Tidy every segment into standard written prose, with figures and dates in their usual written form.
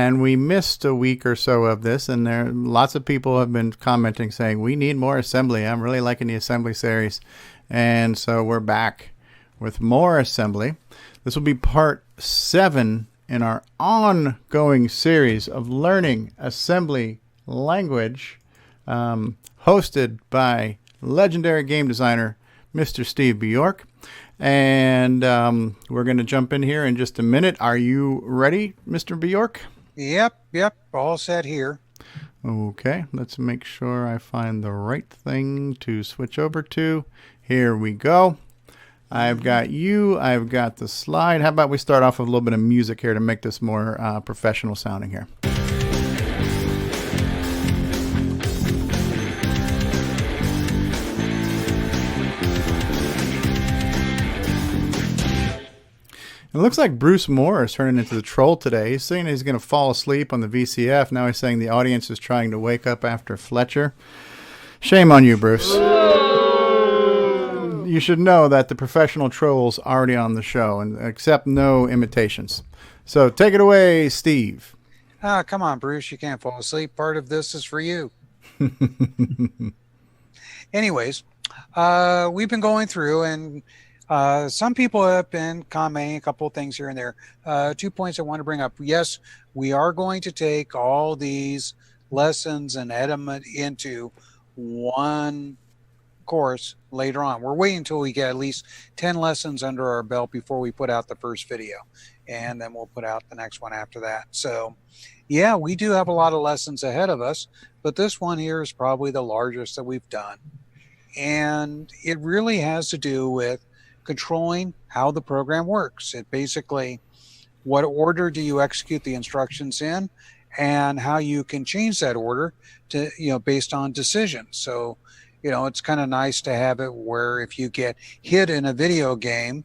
And we missed a week or so of this, and there lots of people have been commenting saying we need more assembly. I'm really liking the assembly series. And so we're back with more assembly. This will be part 7 in our ongoing series of learning assembly language, hosted by legendary game designer Mr. Steve Bjork. And we're going to jump in here in just a minute. Are you ready, Mr. Bjork? Yep. All set here. Okay, let's make sure I find the right thing to switch over to. Here we go. I've got you. I've got the slide. How about we start off with a little bit of music here to make this more professional sounding here. It looks like Bruce Moore is turning into the troll today. He's saying he's going to fall asleep on the VCF. Now he's saying the audience is trying to wake up after Fletcher. Shame on you, Bruce. You should know that the professional troll's already on the show and accept no imitations. So take it away, Steve. Come on, Bruce. You can't fall asleep. Part of this is for you. Anyways, we've been going through, and some people have been commenting a couple of things here and there. 2 points I want to bring up. Yes, we are going to take all these lessons and add them into one course later on. We're waiting until we get at least 10 lessons under our belt before we put out the first video, and then we'll put out the next one after that. So yeah, we do have a lot of lessons ahead of us, but this one here is probably the largest that we've done, and it really has to do with controlling how the program works. It basically, what order do you execute the instructions in, and how you can change that order to, based on decisions. So it's kind of nice to have it where if you get hit in a video game,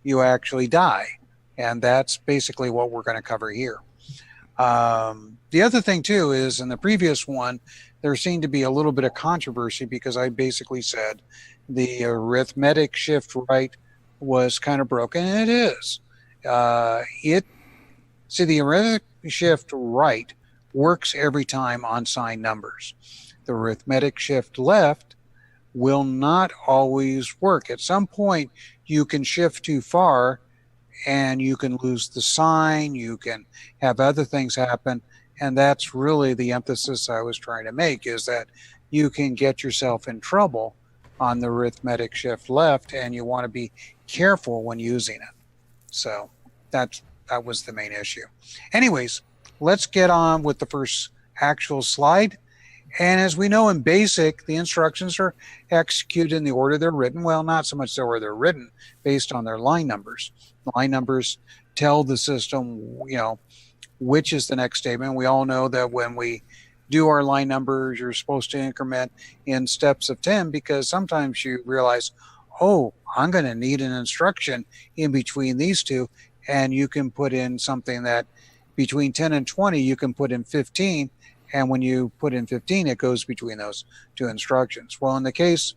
you actually die. And that's basically what we're going to cover here. The other thing, too, is in the previous one, there seemed to be a little bit of controversy because I basically said the arithmetic shift right was kind of broken, and it is. The arithmetic shift right works every time on signed numbers. The arithmetic shift left will not always work. At some point, you can shift too far and you can lose the sign, you can have other things happen, and that's really the emphasis I was trying to make, is that you can get yourself in trouble on the arithmetic shift left, and you want to be careful when using it. So that was the main issue. Anyways, let's get on with the first actual slide. And as we know in BASIC, the instructions are executed in the order they're written. Well, not so much the order they're written, based on their line numbers. Line numbers tell the system, which is the next statement. We all know that when we do our line numbers, you're supposed to increment in steps of 10, because sometimes you realize, oh, I'm going to need an instruction in between these two. And you can put in something that between 10 and 20, you can put in 15. And when you put in 15, it goes between those two instructions. Well, in the case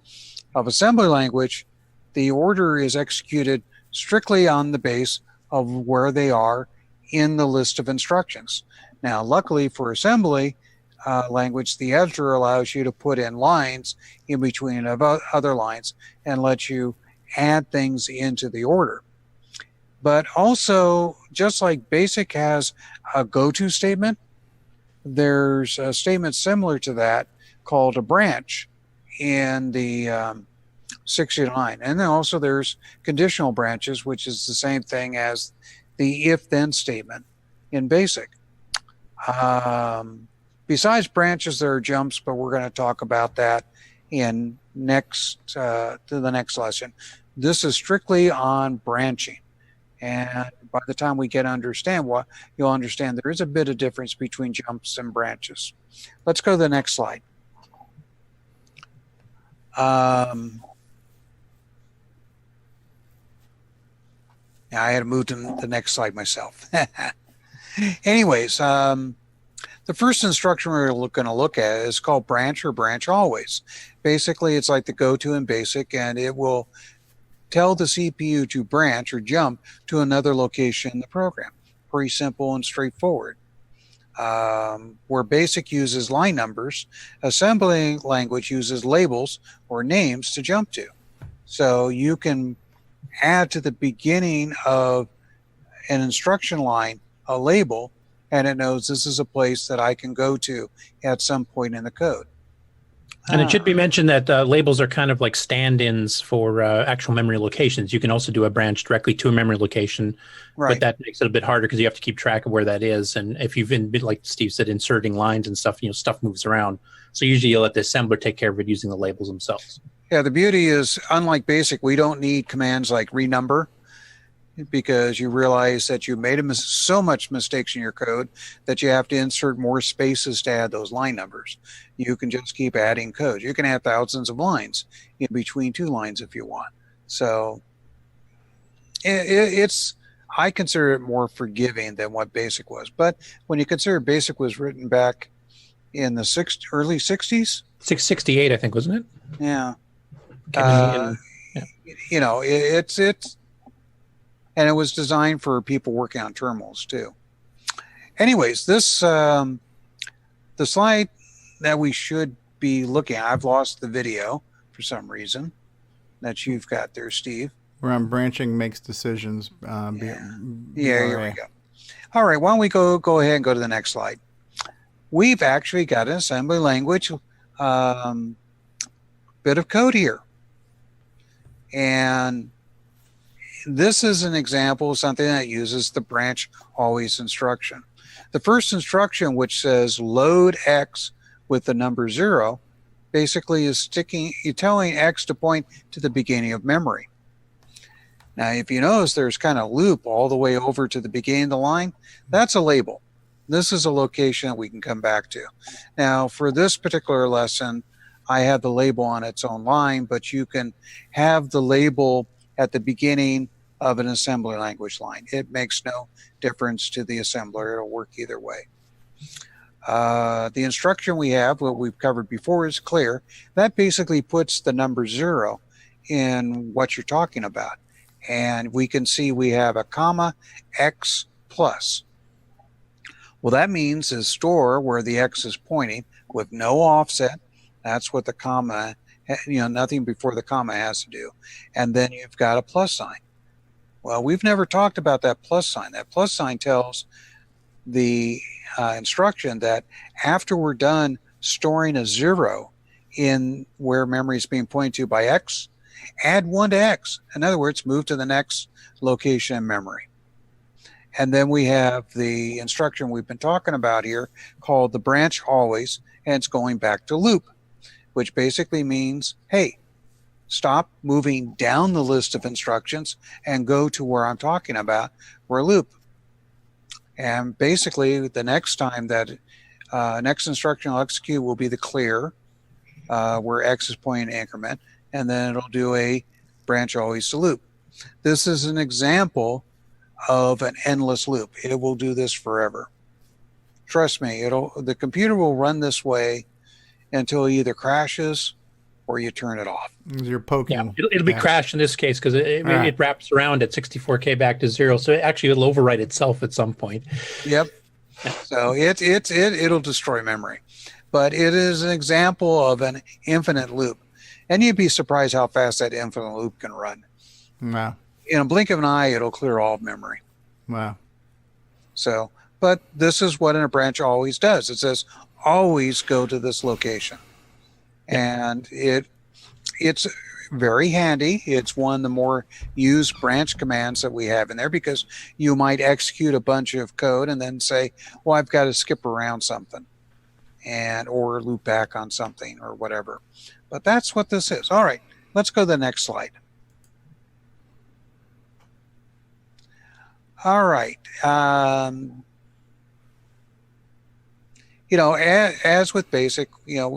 of assembly language, the order is executed strictly on the base of where they are in the list of instructions. Now, luckily for assembly language, the editor allows you to put in lines in between of other lines and let you add things into the order. But also, just like BASIC has a go-to statement, there's a statement similar to that called a branch in the 69. And then also there's conditional branches, which is the same thing as the if-then statement in BASIC. Besides branches, there are jumps, but we're going to talk about that in to the next lesson. This is strictly on branching. And by the time we get to understand what, you'll understand there is a bit of difference between jumps and branches. Let's go to the next slide. I had to move to the next slide myself. Anyways, the first instruction we're going to look at is called branch or branch always. Basically, it's like the go-to in BASIC, and it will tell the CPU to branch or jump to another location in the program. Pretty simple and straightforward. Where BASIC uses line numbers, assembly language uses labels or names to jump to. So you can add to the beginning of an instruction line a label, and it knows this is a place that I can go to at some point in the code. And it should be mentioned that labels are kind of like stand-ins for actual memory locations. You can also do a branch directly to a memory location, Right. but that makes it a bit harder because you have to keep track of where that is. And if you've been, like Steve said, inserting lines and stuff, stuff moves around. So usually you'll let the assembler take care of it using the labels themselves. Yeah, the beauty is, unlike BASIC, we don't need commands like renumber, because you realize that you made so much mistakes in your code that you have to insert more spaces to add those line numbers. You can just keep adding code. You can add thousands of lines in between two lines if you want. So I consider it more forgiving than what BASIC was. But when you consider BASIC was written back in the early 60s? 668, I think, wasn't it? Yeah. Yeah. It's and it was designed for people working on terminals too. Anyways, this the slide that we should be looking at, I've lost the video for some reason that you've got there, Steve. Where I'm branching makes decisions. Here we go. All right, why don't we go ahead and go to the next slide. We've actually got an assembly language bit of code here. And this is an example of something that uses the branch always instruction. The first instruction, which says load X with the number 0, basically is telling X to point to the beginning of memory. Now, if you notice, there's kind of loop all the way over to the beginning of the line. That's a label. This is a location that we can come back to. Now, for this particular lesson, I have the label on its own line, but you can have the label at the beginning of an assembly language line. It makes no difference to the assembler. It'll work either way. The instruction we have, what we've covered before, is clear. That basically puts the number 0 in what you're talking about. And we can see we have a comma X plus. Well, that means is store where the X is pointing with no offset. That's what the comma, nothing before the comma has to do. And then you've got a plus sign. Well, we've never talked about that plus sign. That plus sign tells the instruction that after we're done storing a 0 in where memory is being pointed to by X, add 1 to X. In other words, move to the next location in memory. And then we have the instruction we've been talking about here called the branch always, and it's going back to loop, which basically means, hey, stop moving down the list of instructions and go to where I'm talking about, where loop. And basically, the next time that next instruction will execute will be the clear, where X is pointing to increment, and then it'll do a branch always to loop. This is an example of an endless loop. It will do this forever. Trust me, the computer will run this way until it either crashes or you turn it off. You're poking. Yeah, it'll be crashed in this case because it wraps around at 64K back to 0. So actually it'll overwrite itself at some point. Yep. So it'll destroy memory. But it is an example of an infinite loop. And you'd be surprised how fast that infinite loop can run. Wow. In a blink of an eye, it'll clear all of memory. Wow. So, but this is what a branch always does. It says, always go to this location. And it's very handy. It's one of the more used branch commands that we have in there, because you might execute a bunch of code and then say, well, I've got to skip around something or loop back on something or whatever. But that's what this is. All right, let's go to the next slide. All right. As with BASIC,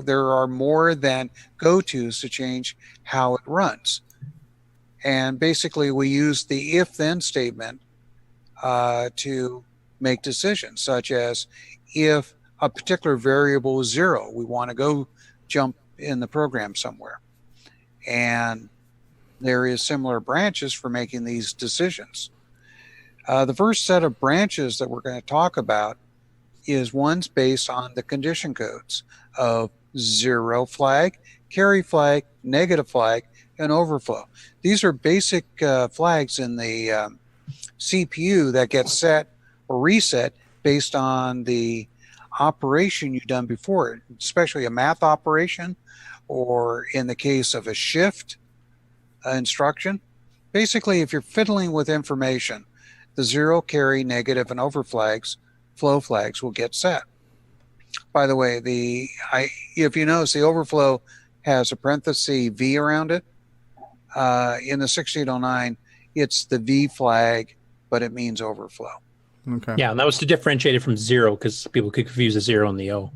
there are more than go-tos to change how it runs. And basically, we use the if-then statement to make decisions, such as if a particular variable is 0, we want to go jump in the program somewhere. And there is similar branches for making these decisions. The first set of branches that we're going to talk about is one's based on the condition codes of 0 flag, carry flag, negative flag, and overflow. These are basic flags in the CPU that get set or reset based on the operation you've done before, especially a math operation, or in the case of a shift instruction. Basically, if you're fiddling with information, the 0, carry, negative, and flow flags will get set. By the way, if you notice, the overflow has a parenthesis V around it. In the 6809, it's the V flag, but it means overflow. Okay. Yeah, and that was to differentiate it from 0, because people could confuse the 0 and the O.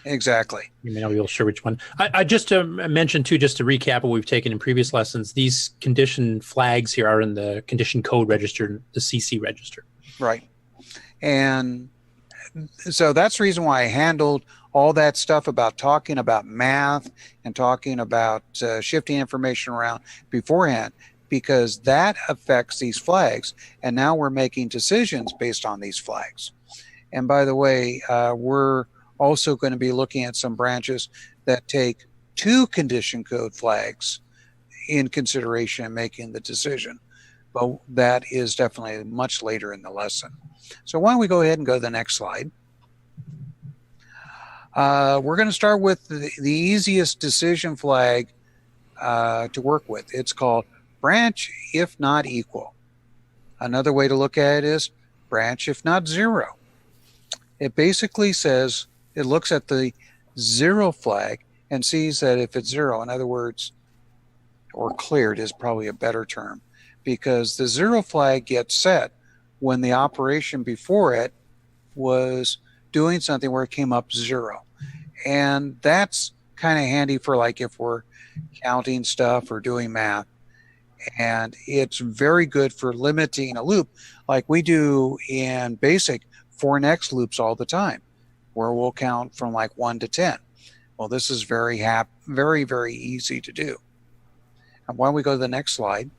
Exactly. You may not be able to sure which one. I just to mention too, just to recap what we've taken in previous lessons, these condition flags here are in the condition code register, the CC register. Right. And so that's the reason why I handled all that stuff about talking about math and talking about shifting information around beforehand, because that affects these flags. And now we're making decisions based on these flags. And by the way, we're also going to be looking at some branches that take 2 condition code flags in consideration in making the decision. But that is definitely much later in the lesson. So why don't we go ahead and go to the next slide. We're going to start with the easiest decision flag to work with. It's called branch if not equal. Another way to look at it is branch if not 0. It basically says, it looks at the 0 flag and sees that if it's 0, in other words, or cleared is probably a better term, because the 0 flag gets set when the operation before it was doing something where it came up 0. And that's kind of handy for like if we're counting stuff or doing math. And it's very good for limiting a loop like we do in basic for next loops all the time, where we'll count from like 1 to 10. Well, this is very, very easy to do. And why don't we go to the next slide?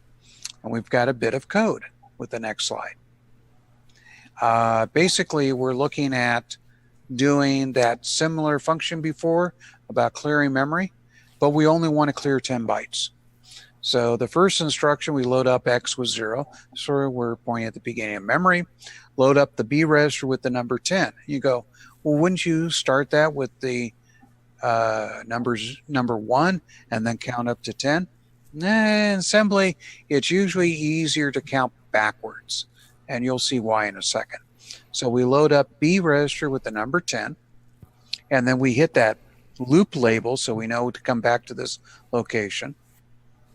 And we've got a bit of code with the next slide. Basically, we're looking at doing that similar function before about clearing memory, but we only want to clear 10 bytes. So the first instruction, we load up X with 0. So we're pointing at the beginning of memory. Load up the B register with the number 10. You go, well, wouldn't you start that with the number 1 and then count up to 10? In assembly, it's usually easier to count backwards, and you'll see why in a second. So we load up B register with the number 10, and then we hit that loop label so we know to come back to this location.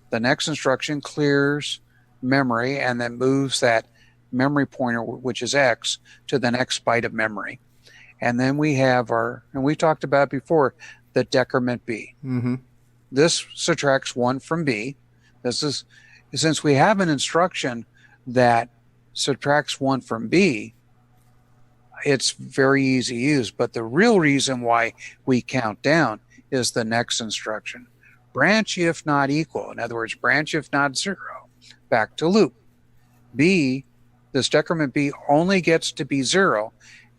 The next instruction clears memory and then moves that memory pointer, which is X, to the next byte of memory. And then we have and we talked about before, the decrement B. Mm-hmm. This subtracts 1 from B. This is, since we have an instruction that subtracts 1 from B, it's very easy to use. But the real reason why we count down is the next instruction. Branch if not equal. In other words, branch if not 0. Back to loop. B, this decrement B only gets to be 0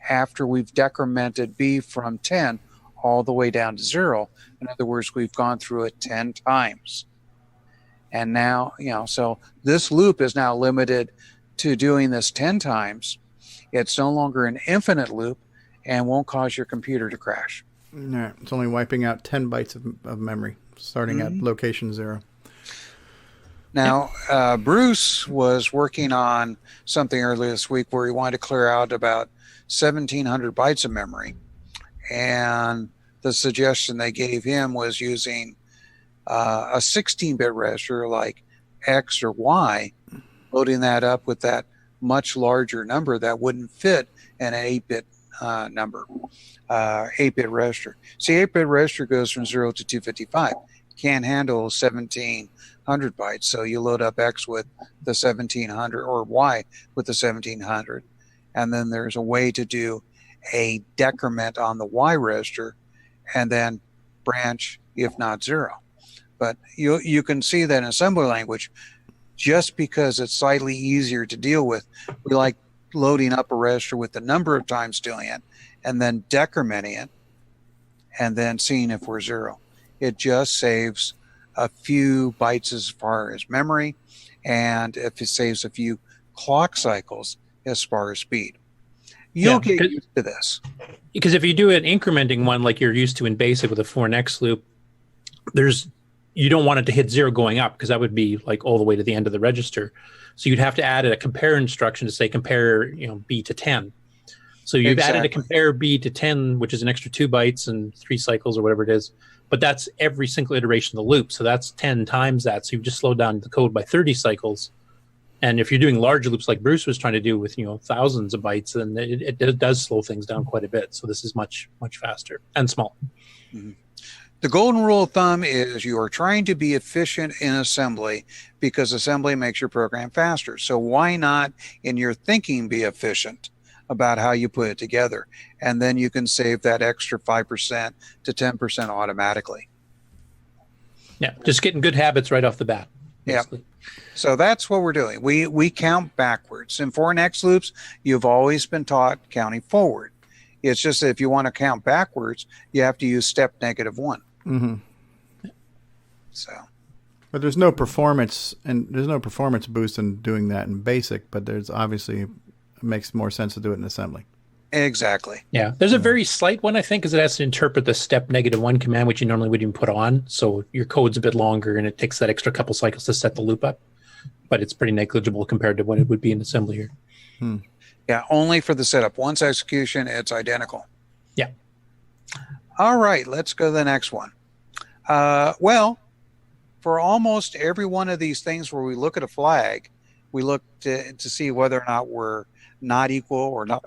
after we've decremented B from 10 all the way down to 0. In other words, we've gone through it 10 times. And now, so this loop is now limited to doing this 10 times. It's no longer an infinite loop and won't cause your computer to crash. No, it's only wiping out 10 bytes of memory, starting at location 0. Now, Bruce was working on something earlier this week where he wanted to clear out about 1,700 bytes of memory. And the suggestion they gave him was using a 16-bit register like X or Y, loading that up with that much larger number that wouldn't fit an 8-bit number, 8-bit register. See, 8-bit register goes from 0 to 255. Can't handle 1,700 bytes, so you load up X with the 1,700 or Y with the 1,700, and then there's a way to do a decrement on the Y register and then branch if not 0. But you can see that in assembly language, just because it's slightly easier to deal with, we like loading up a register with the number of times doing it, and then decrementing it, and then seeing if we're zero. It just saves a few bytes as far as memory, and if it saves a few clock cycles as far as speed. You'll get used to this. Because if you do an incrementing one like you're used to in BASIC with a for next loop, you don't want it to hit zero going up, because that would be like all the way to the end of the register. So you'd have to add a compare instruction to say compare B to 10. So you've added a compare B to 10, which is an extra 2 bytes and 3 cycles or whatever it is. But that's every single iteration of the loop. So that's 10 times that. So you've just slowed down the code by 30 cycles. And if you're doing large loops like Bruce was trying to do with thousands of bytes, then it does slow things down quite a bit. So this is much, much faster and small. Mm-hmm. The golden rule of thumb is you are trying to be efficient in assembly, because assembly makes your program faster. So why not in your thinking be efficient about how you put it together? And then you can save that extra 5% to 10% automatically. Yeah, just getting good habits right off the bat. Basically. Yeah. So that's what we're doing. We count backwards. In for next loops, you've always been taught counting forward. It's just that if you want to count backwards, you have to use step -1. Mm-hmm. So, but there's no performance boost in doing that in BASIC. But there's obviously, it makes more sense to do it in assembly. Exactly. Yeah, there's a very slight one, I think, because it has to interpret the step -1 command, which you normally wouldn't even put on. So your code's a bit longer, and it takes that extra couple cycles to set the loop up. But it's pretty negligible compared to what it would be in assembly here. Yeah, only for the setup. Once execution, it's identical. Yeah. All right, let's go to the next one. Well, for almost every one of these things where we look at a flag, we look to see whether or not we're not equal or not,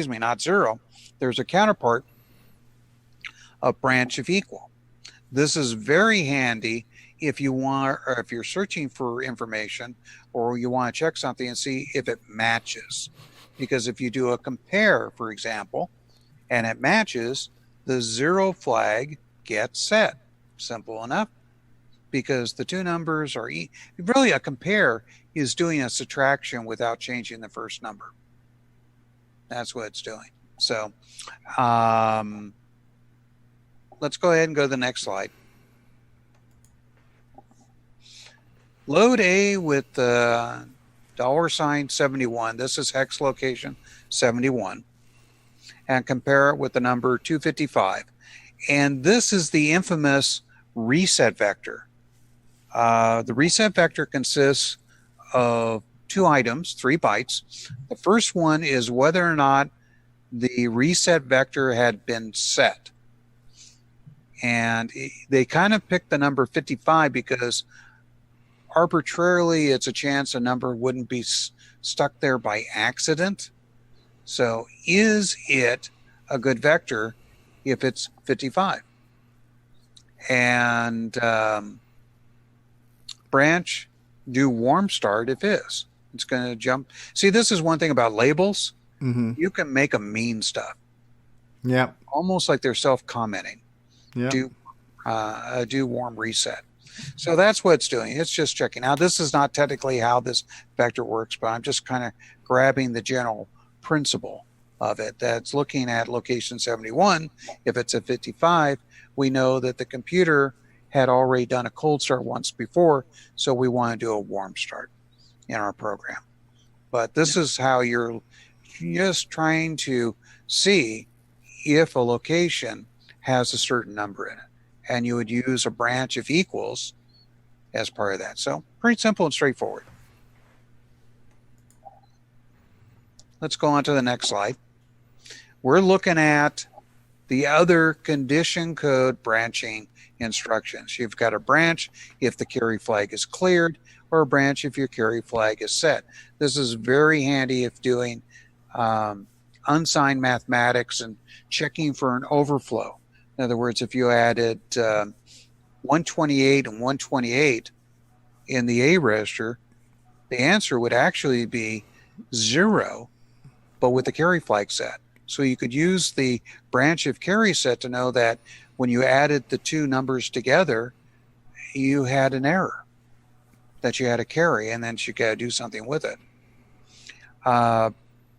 not zero. There's a counterpart, a branch of equal. This is very handy if you want, or if you're searching for information, or you want to check something and see if it matches. Because if you do a compare, for example, and it matches, the zero flag gets set. Simple enough, because the two numbers are really a compare is doing a subtraction without changing the first number. That's what it's doing. So let's go ahead and go to the next slide. Load A with the $71. This is hex location 71. And compare it with the number 255. And this is the infamous reset vector. The reset vector consists of 2 items, 3 bytes. The first one is whether or not the reset vector had been set. And they kind of picked the number 55 because arbitrarily it's a chance a number wouldn't be stuck there by accident. So is it a good vector if it's 55? And branch, do warm start if is. It's going to jump. See, this is one thing about labels. Mm-hmm. You can make them mean stuff. Yeah. Almost like they're self-commenting. Yeah. Do warm reset. So that's what it's doing. It's just checking. Now, this is not technically how this vector works, but I'm just kind of grabbing the general principle of it. That's looking at location 71. If it's a 55, we know that the computer had already done a cold start once before, so we want to do a warm start in our program. But this is how you're just trying to see if a location has a certain number in it. And you would use a branch of equals as part of that. So pretty simple and straightforward. Let's go on to the next slide. We're looking at the other condition code branching instructions. You've got a branch if the carry flag is cleared, or a branch if your carry flag is set. This is very handy if doing unsigned mathematics and checking for an overflow. In other words, if you added 128 and 128 in the A register, the answer would actually be 0, but with the carry flag set. So you could use the branch of carry set to know that when you added the two numbers together, you had an error, that you had a carry, and then you got to do something with it.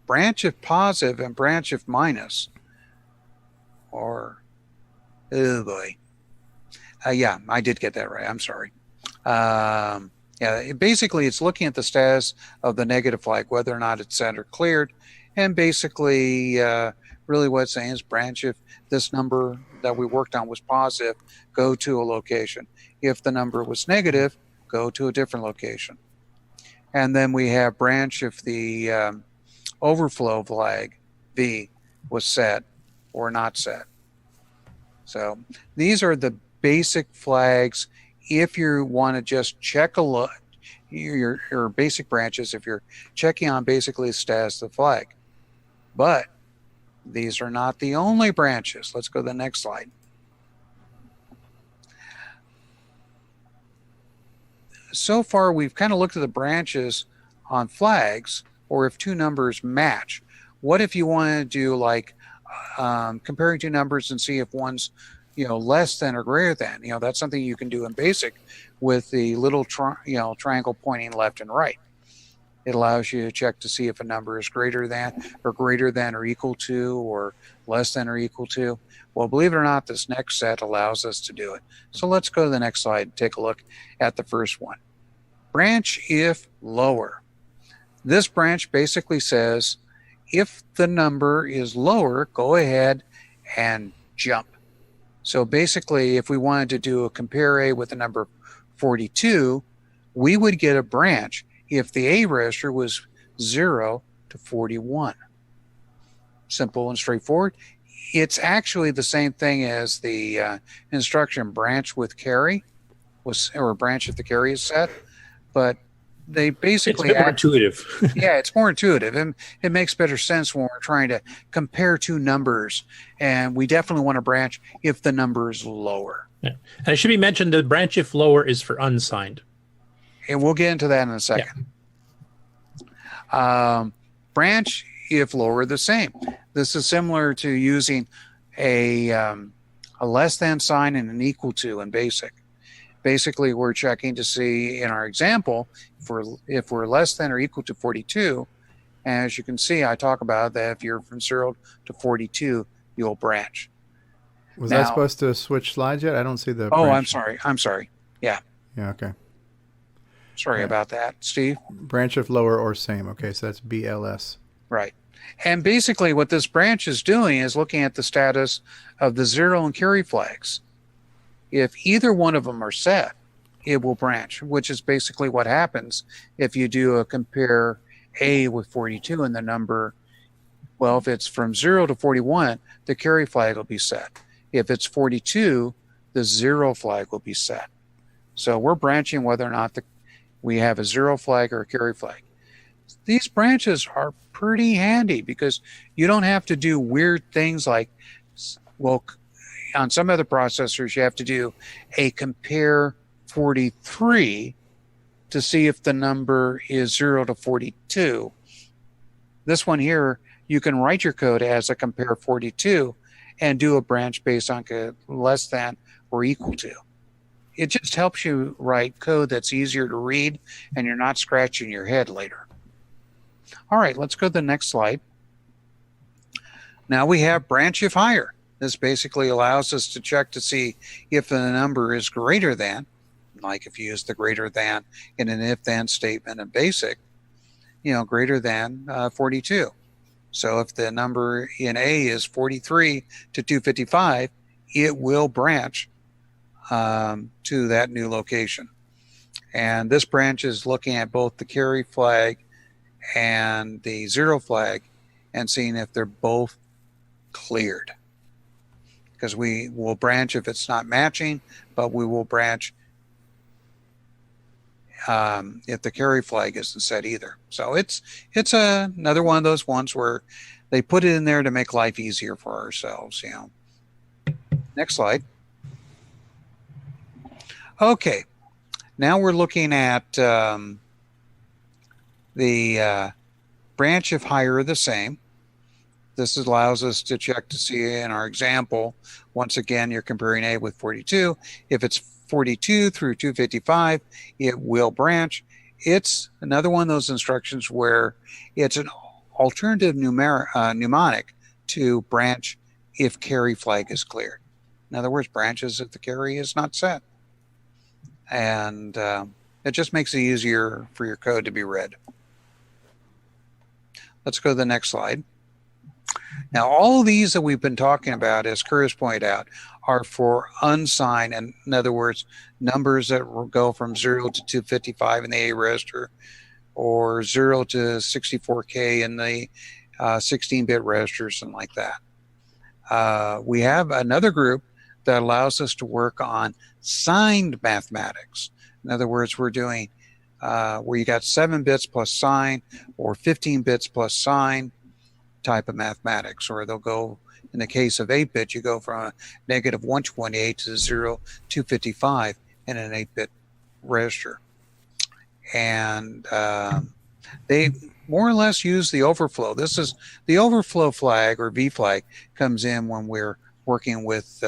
branch if positive and branch if minus, or, oh boy. Yeah, I did get that right. I'm sorry. Basically, it's looking at the status of the negative flag, whether or not it's set or cleared. And basically, really what it's saying is branch if this number that we worked on was positive, go to a location. If the number was negative, go to a different location. And then we have branch if the overflow flag, V, was set or not set. So these are the basic flags. If you want to just check a look, your basic branches, if you're checking on basically the status of the flag. But these are not the only branches. Let's go to the next slide. So far, we've kind of looked at the branches on flags, or if two numbers match. What if you want to do like comparing two numbers and see if one's less than or greater than? That's something you can do in BASIC with the little triangle pointing left and right. It allows you to check to see if a number is greater than or equal to, or less than or equal to. Well, believe it or not, this next set allows us to do it. So let's go to the next slide and take a look at the first one. Branch if lower. This branch basically says if the number is lower, go ahead and jump. So basically, if we wanted to do a compare A with the number 42, we would get a branch if the A register was 0 to 41. Simple and straightforward. It's actually the same thing as the instruction branch with carry, or branch if the carry is set, but they basically... It's more intuitive. Yeah, it's more intuitive, and it makes better sense when we're trying to compare two numbers, and we definitely want to branch if the number is lower. Yeah. And it should be mentioned that branch if lower is for unsigned. And we'll get into that in a second. Yeah. Branch if lower, the same. This is similar to using a less than sign and an equal to in BASIC. Basically, we're checking to see in our example if we're less than or equal to 42. And as you can see, I talk about that if you're from 0 to 42, you'll branch. Was I supposed to switch slides yet? I don't see the... Oh, branch. I'm sorry. Yeah. Yeah, okay. Sorry about that, Steve. Branch if lower or same. Okay, so that's BLS. Right. And basically what this branch is doing is looking at the status of the 0 and carry flags. If either one of them are set, it will branch, which is basically what happens if you do a compare A with 42 and the number, well, if it's from 0 to 41, the carry flag will be set. If it's 42, the 0 flag will be set. So we're branching whether or not we have a 0 flag or a carry flag. These branches are pretty handy because you don't have to do weird things like, well, on some other processors, you have to do a compare 43 to see if the number is 0 to 42. This one here, you can write your code as a compare 42 and do a branch based on less than or equal to. It just helps you write code that's easier to read and you're not scratching your head later. All right, let's go to the next slide. Now we have branch if higher. This basically allows us to check to see if the number is greater than, like if you use the greater than in an if-then statement in BASIC, greater than 42. So if the number in A is 43 to 255, it will branch to that new location. And this branch is looking at both the carry flag and the 0 flag and seeing if they're both cleared. Because we will branch if it's not matching, but we will branch if the carry flag isn't set either. So it's another one of those ones where they put it in there to make life easier for ourselves. Next slide. Okay, now we're looking at the branch if higher or the same. This allows us to check to see in our example, once again, you're comparing A with 42. If it's 42 through 255, it will branch. It's another one of those instructions where it's an alternative mnemonic to branch if carry flag is cleared. In other words, branches if the carry is not set. And it just makes it easier for your code to be read. Let's go to the next slide. Now, all of these that we've been talking about, as Curtis pointed out, are for unsigned, and in other words, numbers that will go from 0 to 255 in the A register, or 0 to 64K in the 16-bit register, something like that. We have another group that allows us to work on signed mathematics. In other words, we're doing where you got 7 bits plus sign or 15 bits plus sign type of mathematics, or they'll go, in the case of 8-bit, you go from a negative 128 to 0 255 in an 8-bit register. And they more or less use the overflow. This is the overflow flag, or V flag, comes in when we're working with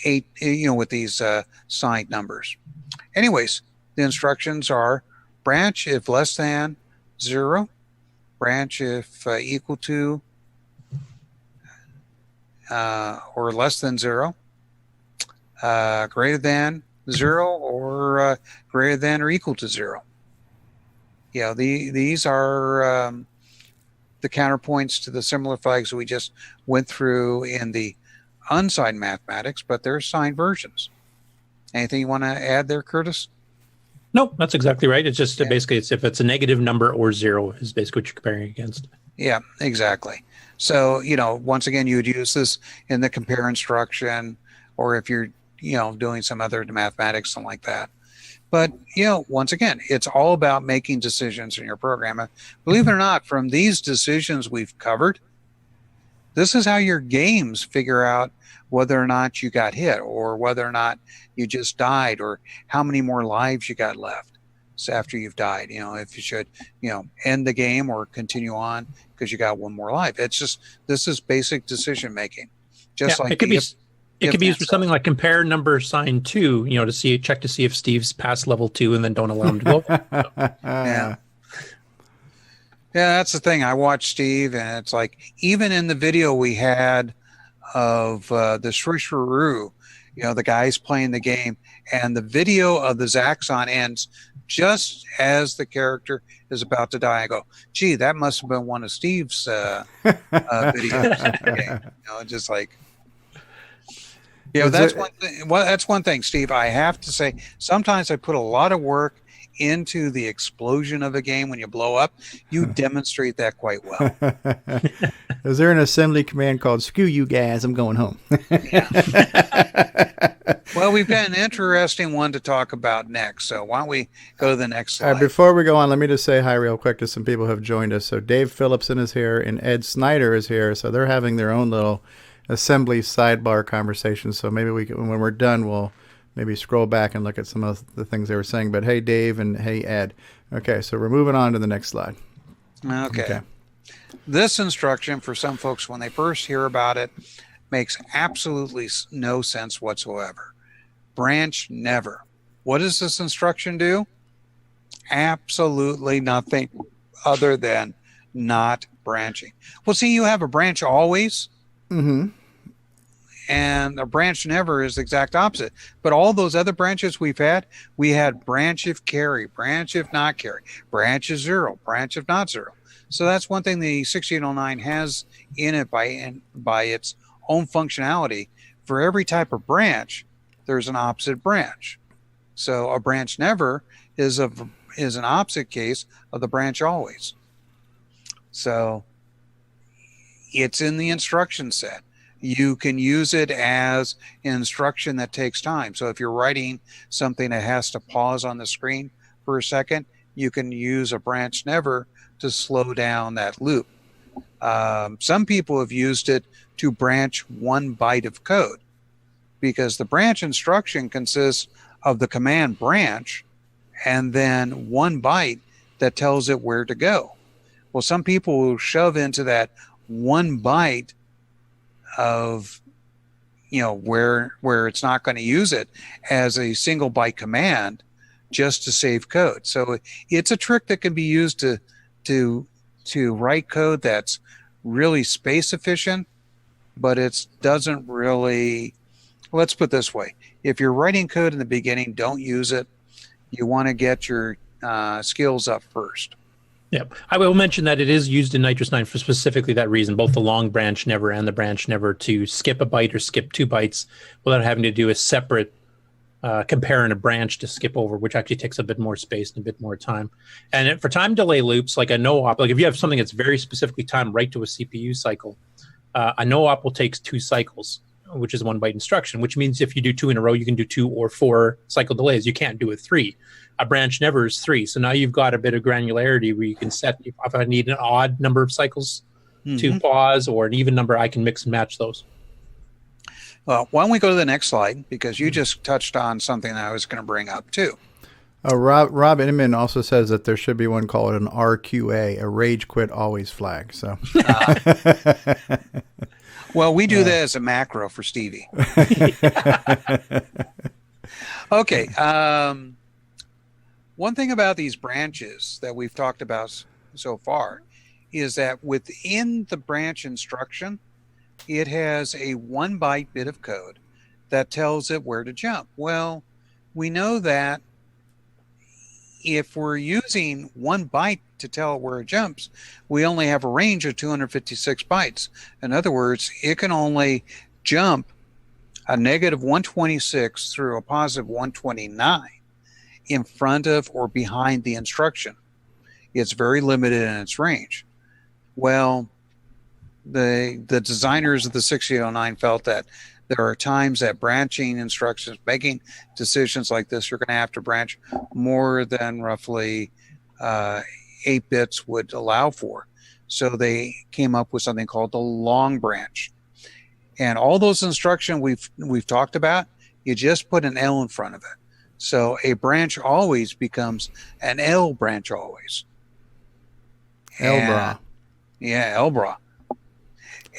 with these signed numbers. Anyways, the instructions are branch if less than 0, branch if equal to or less than 0, greater than 0, or greater than or equal to 0. These are the counterpoints to the similar flags we just went through in the unsigned mathematics, but they're signed versions. Anything you want to add there, Curtis? No, that's exactly right. It's just basically it's if it's a negative number or 0 is basically what you're comparing against. Yeah, exactly. So, once again, you would use this in the compare instruction, or if you're, doing some other mathematics, something like that. But, once again, it's all about making decisions in your program. And believe it or not, from these decisions we've covered, this is how your games figure out whether or not you got hit, or whether or not you just died, or how many more lives you got left after you've died. If you should, end the game or continue on because you got one more life. It's just, this is basic decision making. Just like it could be used for something like compare number sign 2, to check to see if Steve's past level 2, and then don't allow him to go. Yeah. Yeah, that's the thing. I watched Steve, and it's like, even in the video we had of the Swisheroo, the guy's playing the game, and the video of the Zaxxon ends just as the character is about to die. I go, gee, that must have been one of Steve's videos in the game. Just like, that's one thing. Well, that's one thing, Steve. I have to say, sometimes I put a lot of work into the explosion of a game. When you blow up, you demonstrate that quite well. Is there an assembly command called "screw you guys, I'm going home"? Well, we've got an interesting one to talk about next, so why don't we go to the next slide? Before we go on, let me just say hi real quick to some people who have joined us. So Dave Phillipson is here and Ed Snyder is here, so they're having their own little assembly sidebar conversation. So maybe when we're done, we'll maybe scroll back and look at some of the things they were saying. But hey, Dave, and hey, Ed. Okay, so we're moving on to the next slide. Okay. This instruction, for some folks, when they first hear about it, makes absolutely no sense whatsoever. Branch never. What does this instruction do? Absolutely nothing other than not branching. Well, see, you have a branch always. Mm-hmm. And a branch never is the exact opposite. But all those other branches we had branch if carry, branch if not carry, branch if 0, branch if not 0. So that's one thing the 1609 has in it by its own functionality. For every type of branch, there's an opposite branch. So a branch never is an opposite case of the branch always. So it's in the instruction set. You can use it as instruction that takes time. So if you're writing something that has to pause on the screen for a second, you can use a branch never to slow down that loop. Some people have used it to branch 1 byte of code, because the branch instruction consists of the command branch and then 1 byte that tells it where to go. Well, some people will shove into that 1 byte of where it's not going to use it as a single byte command just to save code. So it's a trick that can be used to to write code that's really space efficient, but it doesn't really, let's put it this way. If you're writing code in the beginning, don't use it. You want to get your skills up first. Yep. I will mention that it is used in Nitrous 9 for specifically that reason, both the long branch never and the branch never, to skip a byte or skip 2 bytes without having to do a separate compare in a branch to skip over, which actually takes a bit more space and a bit more time. And for time delay loops, like a no-op, like if you have something that's very specifically timed right to a CPU cycle, a no-op will take 2 cycles, which is 1 byte instruction, which means if you do 2 in a row, you can do 2 or 4 cycle delays. You can't do a 3. A branch never is 3. So now you've got a bit of granularity where you can set, if I need an odd number of cycles to pause or an even number, I can mix and match those. Well, why don't we go to the next slide? Because you just touched on something that I was going to bring up too. Rob Inman also says that there should be one called an RQA, a rage quit always flag. So, well, we do that as a macro for Stevie. Okay. One thing about these branches that we've talked about so far is that within the branch instruction, it has a 1 byte bit of code that tells it where to jump. Well, we know that if we're using 1 byte to tell it where it jumps, we only have a range of 256 bytes. In other words, it can only jump a negative 126 through a positive 129 in front of or behind the instruction. It's very limited in its range. Well, the designers of the 6809 felt that there are times that branching instructions, making decisions like this, you're going to have to branch more than roughly 8 bits would allow for. So they came up with something called the long branch. And all those instructions we've talked about, you just put an L in front of it. So a branch always becomes an L branch always. LBRA. Yeah, LBRA.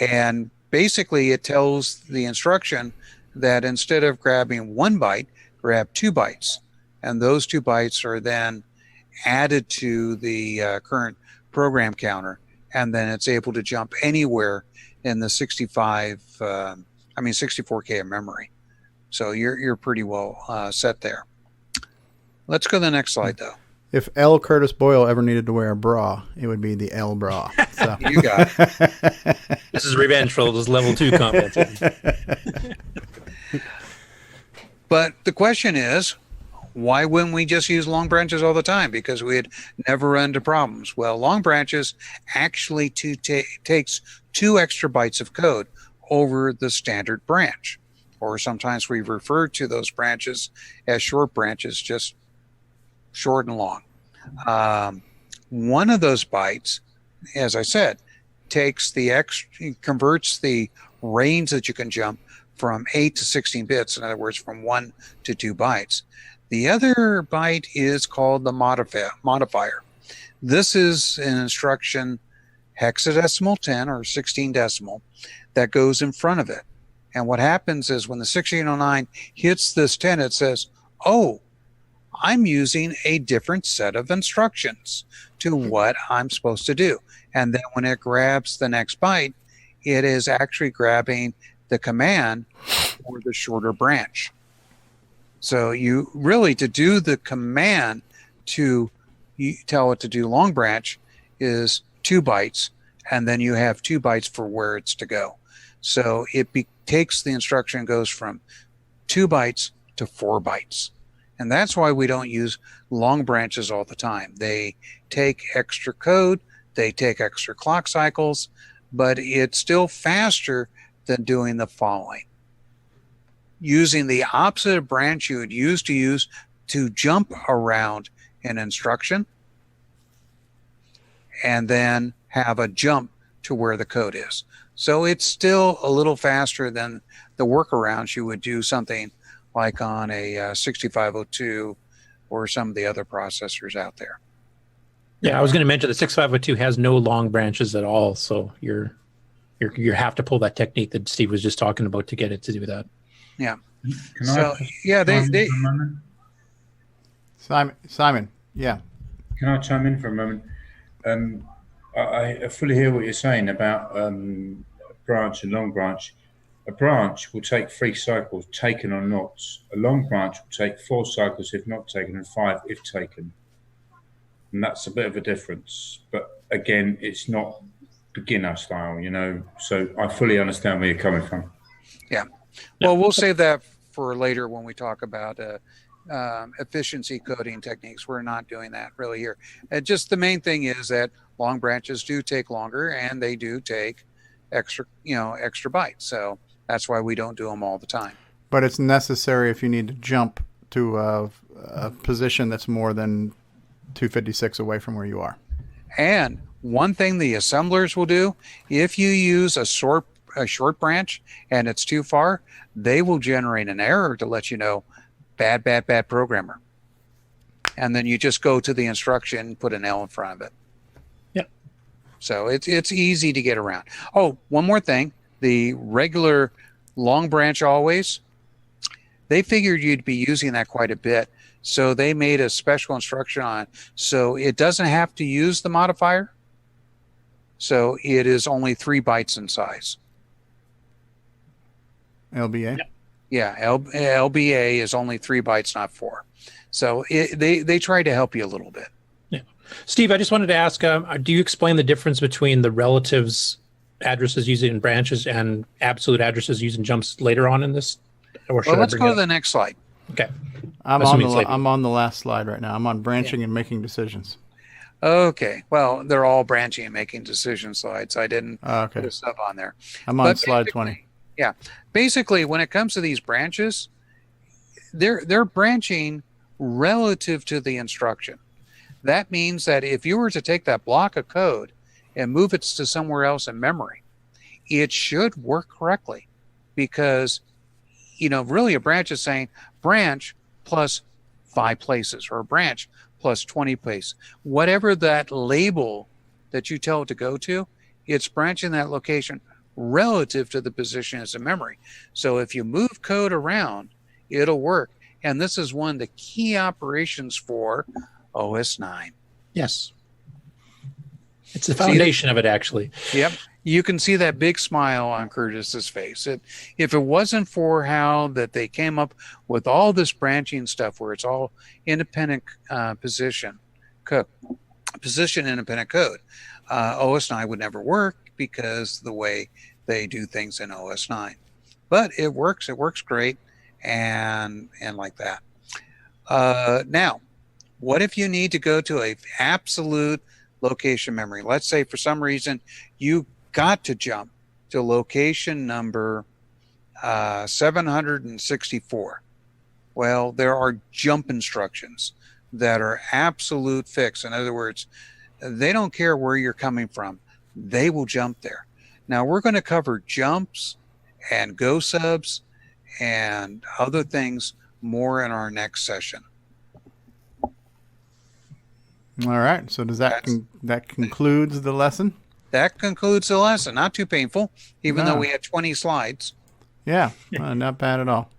And basically it tells the instruction that instead of grabbing 1 byte, grab 2 bytes. And those 2 bytes are then added to the current program counter. And then it's able to jump anywhere in the 64K of memory. So you're pretty well set there. Let's go to the next slide, though. If L. Curtis Boyle ever needed to wear a bra, it would be the L bra. So. You got it. This is revenge for those level 2 comments. But the question is, why wouldn't we just use long branches all the time? Because we'd never run into problems. Well, long branches actually takes 2 extra bytes of code over the standard branch. Or sometimes we refer to those branches as short branches, just short and long. One of those bytes, as I said, converts the range that you can jump from 8 to 16 bits. In other words, from 1 to 2 bytes. The other byte is called the modifier. This is an instruction hexadecimal 10 or 16 decimal that goes in front of it. And what happens is when the 6809 hits this 10, it says, oh, I'm using a different set of instructions to what I'm supposed to do. And then when it grabs the next byte, it is actually grabbing the command for the shorter branch. So you really, to do the command to tell it to do long branch is 2 bytes, and then you have 2 bytes for where it's to go. So it takes the instruction, goes from 2 bytes to 4 bytes. And that's why we don't use long branches all the time. They take extra code, they take extra clock cycles, but it's still faster than doing the following. Using the opposite of branch you would use to jump around an instruction, and then have a jump to where the code is. So it's still a little faster than the workarounds you would do something like on a 6502 or some of the other processors out there. Yeah, I was going to mention the 6502 has no long branches at all, so you have to pull that technique that Steve was just talking about to get it to do that. Yeah. They Simon, yeah. Can I chime in for a moment? I fully hear what you're saying about branch and long branch. A branch will take 3 cycles, taken or not. A long branch will take 4 cycles if not taken, and 5 if taken. And that's a bit of a difference. But again, it's not beginner style, So I fully understand where you're coming from. Yeah. Well, we'll save that for later when we talk about efficiency coding techniques. We're not doing that really here. Just the main thing is that long branches do take longer, and they do take extra bytes. So that's why we don't do them all the time. But it's necessary if you need to jump to a position that's more than 256 away from where you are. And one thing the assemblers will do, if you use a short branch and it's too far, they will generate an error to let you know, bad programmer. And then you just go to the instruction, put an L in front of it. Yep. So it's easy to get around. Oh, one more thing. The regular long branch always, they figured you'd be using that quite a bit. So they made a special instruction on it. So it doesn't have to use the modifier. So it is only 3 bytes in size. LBA? Yep. Yeah, LBA is only 3 bytes, not 4. So they try to help you a little bit. Yeah. Steve, I just wanted to ask, do you explain the difference between the relatives addresses used in branches and absolute addresses used in jumps later on in this? Or Well, let's go to the next slide. Okay. I'm on the last slide right now. I'm on branching and making decisions. Okay. Well, they're all branching and making decision slides. I didn't Okay. put a sub on there. I'm on But slide 20. Yeah. Basically, when it comes to these branches, they're branching relative to the instruction. That means that if you were to take that block of code and move it to somewhere else in memory, it should work correctly, because really a branch is saying branch plus 5 places, or a branch plus 20 places. Whatever that label that you tell it to go to, it's branching that location relative to the position as a memory. So if you move code around, it'll work. And this is one of the key operations for OS 9. Yes. It's the foundation of it, actually. Yep. You can see that big smile on Curtis's face. If it wasn't for how that they came up with all this branching stuff where it's all independent position independent code, OS 9 would never work, because the way they do things in OS 9. But it works great, and like that. Now, what if you need to go to a absolute location memory? Let's say for some reason you got to jump to location number 764. Well, there are jump instructions that are absolute fix. In other words, they don't care where you're coming from. They will jump there. Now, we're going to cover jumps and go subs and other things more in our next session. All right. So does that concludes the lesson? That concludes the lesson. Not too painful, even though we had 20 slides. Yeah, not bad at all.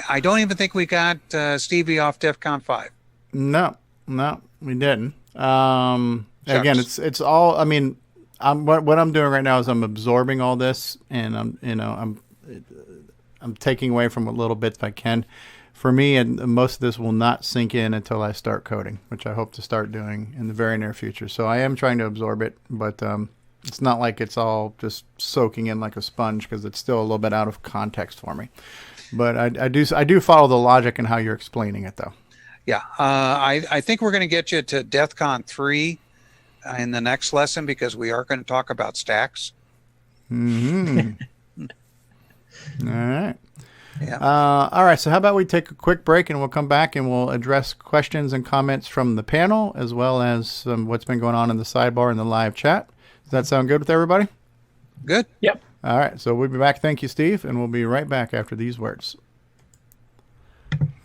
I don't even think we got Stevie off DEFCON 5. No, we didn't. Again, it's all. I mean, what I'm doing right now is I'm absorbing all this, and I'm taking away from a little bit if I can. for me, and most of this will not sink in until I start coding, which I hope to start doing in the very near future. So I am trying to absorb it, but it's not like it's all just soaking in like a sponge, because it's still a little bit out of context for me. But I do follow the logic in how you're explaining it, though. Yeah, I think we're going to get you to DEF CON 3 in the next lesson, because we are going to talk about stacks. Mm-hmm. All right. Yeah. All right. So how about we take a quick break, and we'll come back and we'll address questions and comments from the panel, as well as what's been going on in the sidebar and the live chat. Does that sound good with everybody? Good. Yep. All right. So we'll be back. Thank you, Steve. And we'll be right back after these words.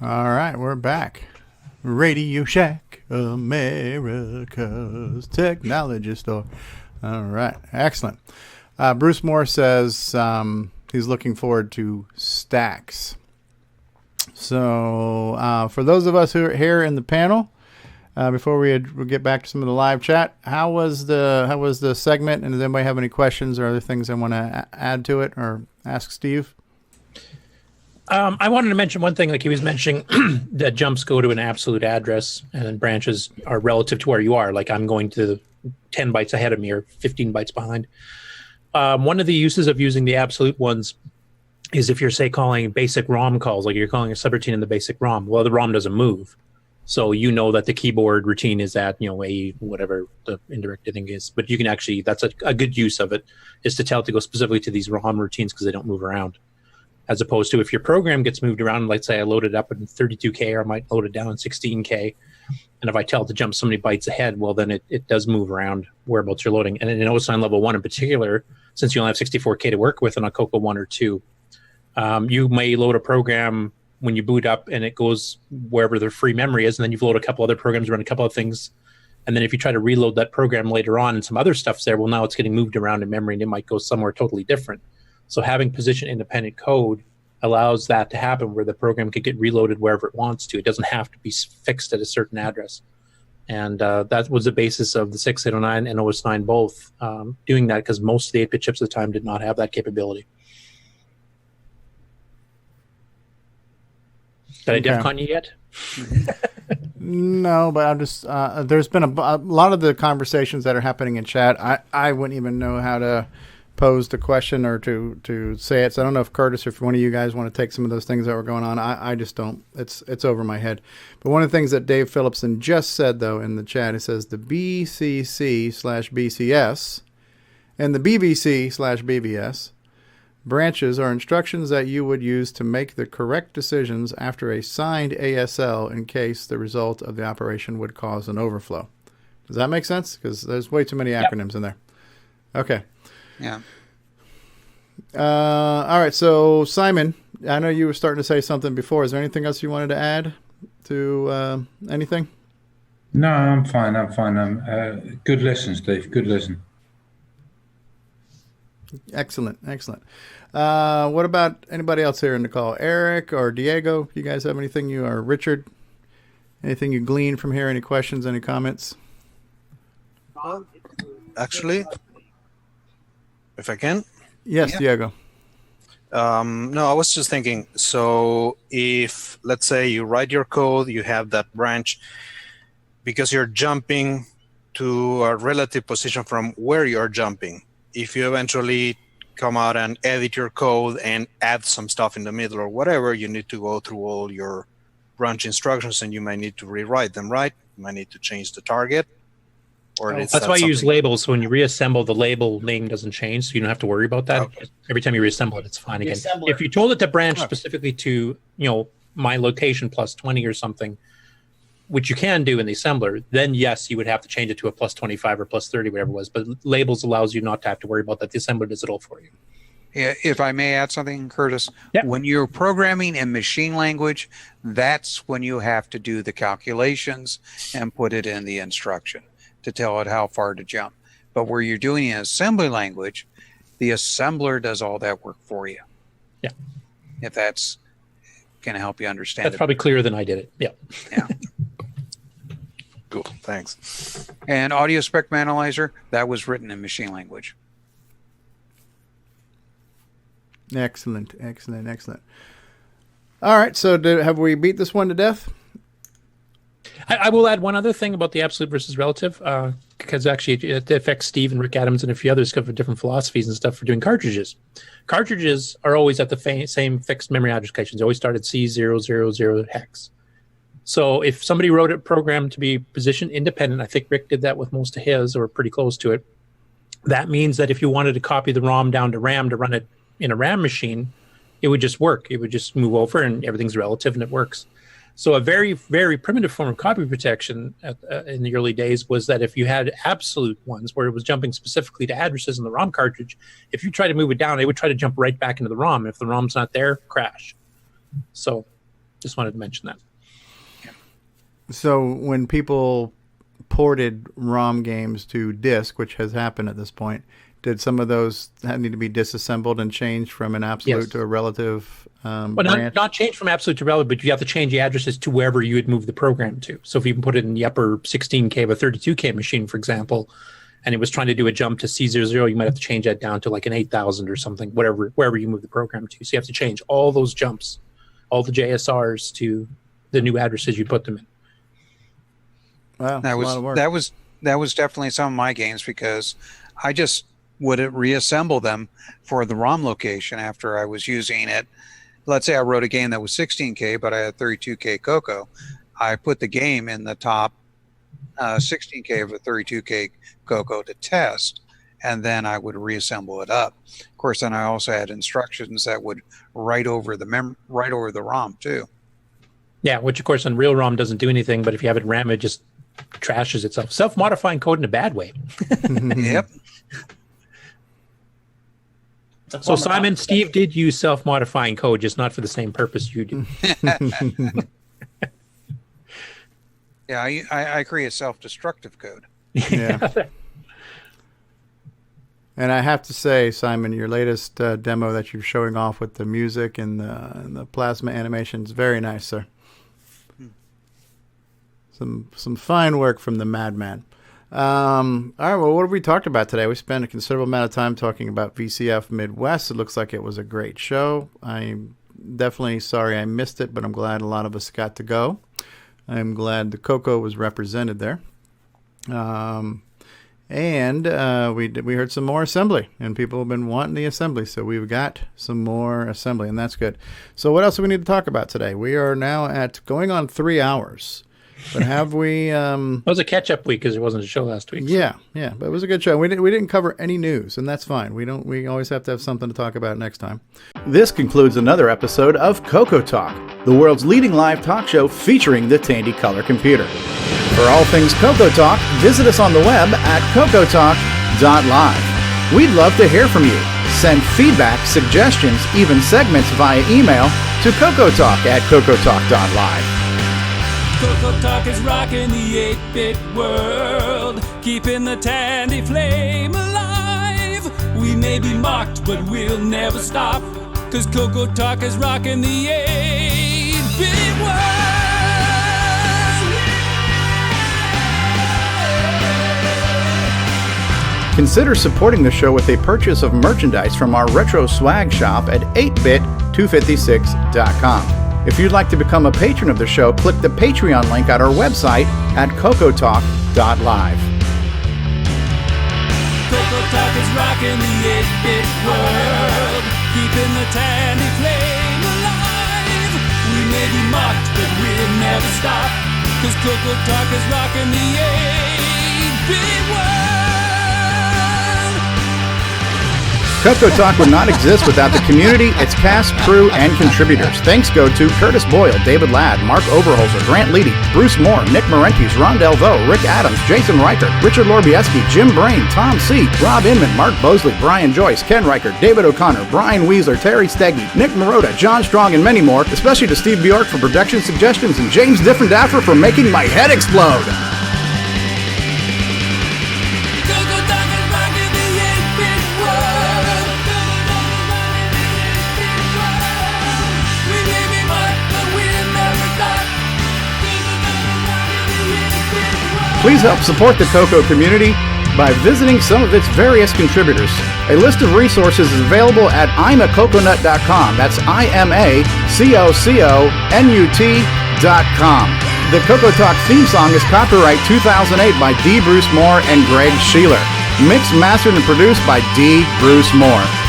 All right. We're back. Radio Shack, America's technology store. All right. Excellent. Bruce Moore says he's looking forward to stacks. So for those of us who are here in the panel, before we get back to some of the live chat, how was the segment? And does anybody have any questions or other things they want to add to it or ask Steve? I wanted to mention one thing, like he was mentioning that jumps go to an absolute address and branches are relative to where you are. Like I'm going to 10 bytes ahead of me or 15 bytes behind. One of the uses of using the absolute ones is if you're, say, calling basic ROM calls, like you're calling a subroutine in the basic ROM. Well, the ROM doesn't move. So you know that the keyboard routine is at, a whatever the indirect thing is. But you can actually, that's a good use of it, is to tell it to go specifically to these ROM routines because they don't move around. As opposed to if your program gets moved around, let's say I load it up in 32K or I might load it down in 16K. And if I tell it to jump so many bytes ahead, well, then it does move around whereabouts you're loading. And in OSINT level 1 in particular, since you only have 64K to work with on a Cocoa 1 or 2, you may load a program when you boot up and it goes wherever the free memory is. And then you've loaded a couple other programs, run a couple of things. And then if you try to reload that program later on and some other stuff's there, well, now it's getting moved around in memory and it might go somewhere totally different. So having position-independent code allows that to happen where the program could get reloaded wherever it wants to. It doesn't have to be fixed at a certain address. And that was the basis of the 6809 and OS9 both doing that, because most of the 8-bit chips at the time did not have that capability. Did I DEF CON you yet? No, but I'm just there's been a lot of the conversations that are happening in chat. I wouldn't even know how to pose the question or to say it. So I don't know if Curtis or if one of you guys want to take some of those things that were going on. I just don't. It's over my head. But one of the things that Dave Phillipson just said, though, in the chat, it says the BCC/BCS and the BBC/BBS branches are instructions that you would use to make the correct decisions after a signed ASL in case the result of the operation would cause an overflow. Does that make sense? Because there's way too many acronyms in there. Okay. Yeah. All right. So, Simon, I know you were starting to say something before. Is there anything else you wanted to add to anything? No, I'm fine. Good listen, Steve. Good listen. Excellent. What about anybody else here in the call? Eric or Diego? You guys have anything or Richard? Anything you gleaned from here? Any questions? Any comments? Actually, if I can. Yes, yeah. Diego. No, I was just thinking, so if, let's say, you write your code, you have that branch, because you're jumping to a relative position from where you're jumping. If you eventually come out and edit your code and add some stuff in the middle or whatever, you need to go through all your branch instructions and you might need to rewrite them, right? You might need to change the target. Or that's why you use labels. So when you reassemble, the label name doesn't change, so you don't have to worry about that. Okay. Every time you reassemble it, it's fine again. If you told it to branch specifically to, my location plus 20 or something, which you can do in the assembler, then yes, you would have to change it to a plus 25 or plus 30, whatever it was. But labels allows you not to have to worry about that. The assembler does it all for you. Yeah, if I may add something, Curtis, when you're programming in machine language, that's when you have to do the calculations and put it in the instruction to tell it how far to jump. But where you're doing it in assembly language, the assembler does all that work for you. Yeah. If that's going to help you understand. That's probably clearer than I did it. Yeah. Yeah. Cool. Thanks. And audio spectrum analyzer, that was written in machine language. Excellent. All right, so have we beat this one to death? I will add one other thing about the absolute versus relative, because actually it affects Steve and Rick Adams and a few others because of different philosophies and stuff for doing cartridges. Cartridges are always at the same fixed memory address locations. They always start at C000 hex. So if somebody wrote a program to be position independent, I think Rick did that with most of his, or pretty close to it. That means that if you wanted to copy the ROM down to RAM to run it in a RAM machine, it would just work. It would just move over and everything's relative and it works. So a very, very primitive form of copy protection in the early days was that if you had absolute ones where it was jumping specifically to addresses in the ROM cartridge, if you try to move it down, it would try to jump right back into the ROM. If the ROM's not there, crash. So just wanted to mention that. So when people ported ROM games to disk, which has happened at this point, did some of those need to be disassembled and changed from an absolute to a relative branch? Not change from absolute to relative, but you have to change the addresses to wherever you would move the program to. So if you can put it in the upper 16K of a 32K machine, for example, and it was trying to do a jump to C00, you might have to change that down to like an 8000 or something, wherever you move the program to. So you have to change all those jumps, all the JSRs to the new addresses you put them in. Wow, that was definitely some of my games, because I just would reassemble them for the ROM location after I was using it. Let's say I wrote a game that was 16K, but I had 32K Coco. I put the game in the top 16K of a 32K Coco to test, and then I would reassemble it up. Of course, then I also had instructions that would write over the ROM too. Yeah, which of course on real ROM doesn't do anything, but if you have it in RAM, it just trashes itself. Self-modifying code in a bad way. Yep. So Simon, Steve did use self-modifying code, just not for the same purpose you do. Yeah, I create self-destructive code. Yeah. And I have to say, Simon, your latest demo that you're showing off with the music and the plasma animation is very nice, sir. Some fine work from the madman. All right, well, what have we talked about today? We spent a considerable amount of time talking about VCF Midwest. It looks like it was a great show. I'm definitely sorry I missed it, but I'm glad a lot of us got to go. I'm glad the Coco was represented there. And we heard some more assembly, and people have been wanting the assembly, so we've got some more assembly, and that's good. So what else do we need to talk about today? We are now at going on 3 hours. But have we? It was a catch-up week because there wasn't a show last week. Yeah, but it was a good show. We didn't cover any news, and that's fine. We always have to have something to talk about next time. This concludes another episode of Coco Talk, the world's leading live talk show featuring the Tandy Color Computer. For all things Coco Talk, visit us on the web at cocotalk.live. We'd love to hear from you. Send feedback, suggestions, even segments via email to cocotalk@cocotalk.live. Coco Talk is rocking the 8-bit world, keeping the Tandy flame alive. We may be mocked, but we'll never stop, 'cause Coco Talk is rocking the 8-bit world. Consider supporting the show with a purchase of merchandise from our retro swag shop at 8bit256.com. If you'd like to become a patron of the show, click the Patreon link at our website at cocotalk.live. Coco Talk is rocking the 8-bit world, keeping the Tandy flame alive. We may be mocked, but we'll never stop, 'cause Coco Talk is rocking the 8-bit world. Coco Talk would not exist without the community, its cast, crew, and contributors. Thanks go to Curtis Boyle, David Ladd, Mark Overholzer, Grant Leedy, Bruce Moore, Nick Marentes, Ron Delvaux, Rick Adams, Jason Reichert, Richard Lorbieski, Jim Brain, Tom C., Rob Inman, Mark Bosley, Brian Joyce, Ken Reichert, David O'Connor, Brian Weasler, Terry Steggy, Nick Marotta, John Strong, and many more, especially to Steve Bjork for production suggestions and James Differendaffer for making my head explode. Please help support the Coco community by visiting some of its various contributors. A list of resources is available at imacoconut.com. That's imacoconut.com. The Coco Talk theme song is copyright 2008 by D. Bruce Moore and Greg Sheeler. Mixed, mastered, and produced by D. Bruce Moore.